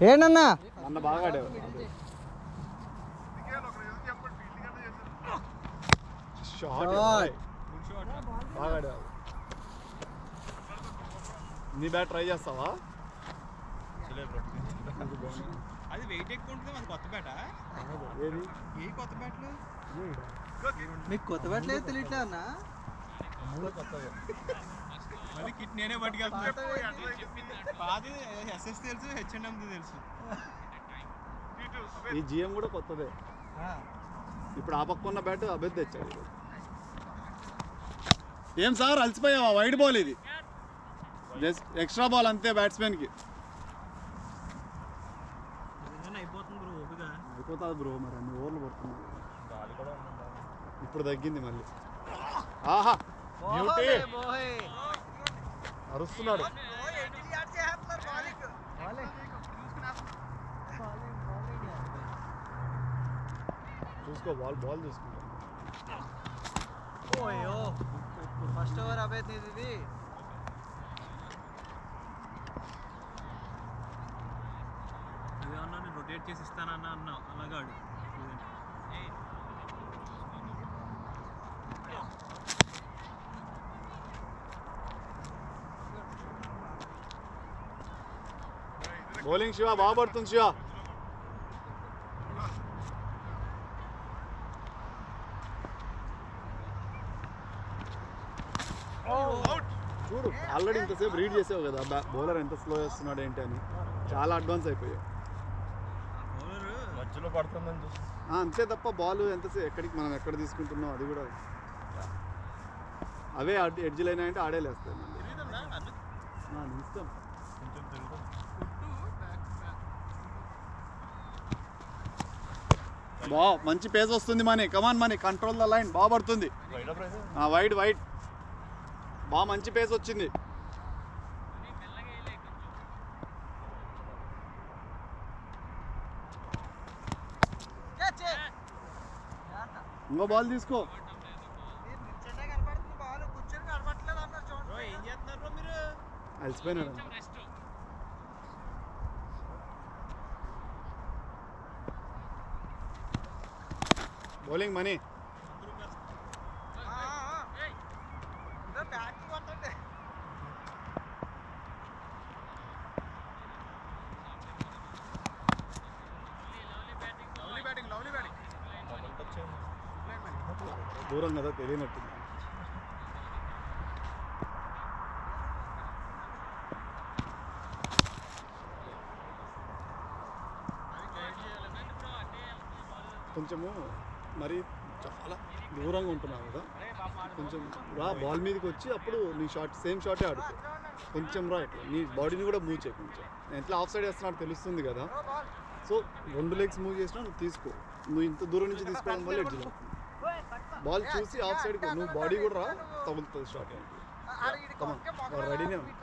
ఏంటన్నా మొన్న బాగా ఆడావు. బాగా ఆడావు. నీ బ్యాట్ ట్రై చేస్తావా? అది వెయిట్ ఎక్కువ ఉంటుంది. అది కొత్త బ్యాటా? ఏది ఏ కొత్త బ్యాట్లు? మీకు కొత్త బ్యాట్లు ఏది తెలియట్లే అన్నా? మళ్ళీ కిట్ నేనే పట్టుకెళ్తాను. పాది ఎస్ఎస్ తెలుసు, హెచ్ఎంఎం తెలుసు. ఈ జిఎం కూడా కొత్తదే. ఇప్పుడు ఆ పక్క ఉన్న బ్యాట్ అభ్యర్థి తెచ్చాడు. ఏం సార్ అలసిపోయావా? వైడ్ బాల్ ఇది, జస్ట్ ఎక్స్ట్రా బాల్ అంతే బ్యాట్స్మెన్కి. అయిపోతుంది బ్రో, మరి అన్ని ఓవర్లు పడుతున్నాయి. ఇప్పుడు తగ్గింది మళ్ళీ. ఆహా అరుస్తున్నాడు. చూసుకో బాల్ చూసుకుంటా. ఫస్ట్ ఓవర్ అభ్యర్థి ఇది. అదేమన్నా నేను రొటేట్ చేసి ఇస్తానన్నా అన్నావు, అలాగా ఆడు. బౌలింగ్ శివ బాగా పడుతుంది. శివ చూడు, ఆల్రెడీ ఇంతసేపు రీడ్ చేసావు కదా బౌలర్ ఎంత స్లో చేస్తున్నాడు ఏంటి అని. చాలా అడ్వాన్స్ అయిపోయావు. మధ్యలో పడుతుందని చూసి అంతే తప్ప బాల్ ఎంతసేపు ఎక్కడికి మనం ఎక్కడ తీసుకుంటున్నాం అది కూడా అవే ఎడ్జ్లు అయినా అంటే ఆడేలేస్తాయి మళ్ళీ. ఇష్టం మంచి పేస్ వస్తుంది money. Come on money, control the line. బాగా పడుతుంది. వైడ్ బాగా మంచి పేస్ వచ్చింది. ఇంకో బాల్ తీసుకో. అలసిపోయినాడు. బౌలింగ్ మనీ. దూరం కదా తెలియనట్టు. కొంచెము మరి చాలా దూరంగా ఉంటున్నావు కదా, కొంచెం రా బాల్ మీదకి వచ్చి అప్పుడు నీ షాట్ సేమ్ షాటే ఆడుకో. కొంచెం రా ఇట్లా నీ బాడీని కూడా మూవ్ చేయి. కొంచెం ఎట్లా ఆఫ్ సైడ్ వేస్తున్నాడు తెలుస్తుంది కదా. సో 2 లెగ్స్ మూవ్ చేసినా నువ్వు తీసుకో. నువ్వు ఇంత దూరం నుంచి తీసుకోవడం వల్ల ఎడ్జ్ అవుతుంది. బాల్ చూసి ఆఫ్ సైడ్కి నువ్వు బాడీ కూడా రా, తగులుతుంది షాట్. రెడీనే ఉంది.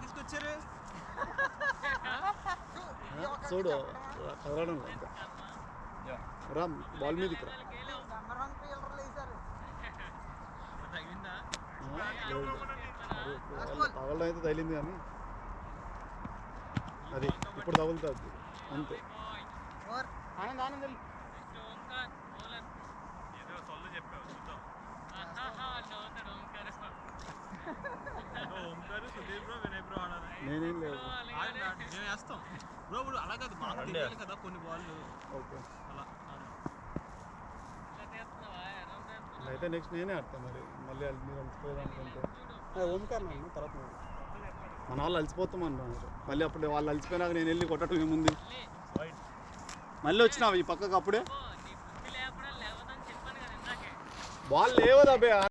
తీసుకొచ్చారు చూడు కదలడం రా, బాల్ మీదకి రా. తగలడం అయితే తగిలింది కానీ అది ఇప్పుడు తగులుతుంది అంతే. నేనేం లేదు. అలా కాదు, మాకు తెలియాలి కదా కొన్ని బాల్. ఓకే అయితే నెక్స్ట్ నేనే ఆడతాను. మరి మళ్ళీ మీరు అలసిపోయేదానికంటే ఓంకార్ తర్వాత మన వాళ్ళు అలసిపోతాం అన్నారు. మళ్ళీ అప్పుడు వాళ్ళు అలసిపోయినాక నేను వెళ్ళి కొట్టడం ఏముంది. మళ్ళీ వచ్చినావు ఈ పక్కకు. అప్పుడే బాల్ లేవదు అబ్బే.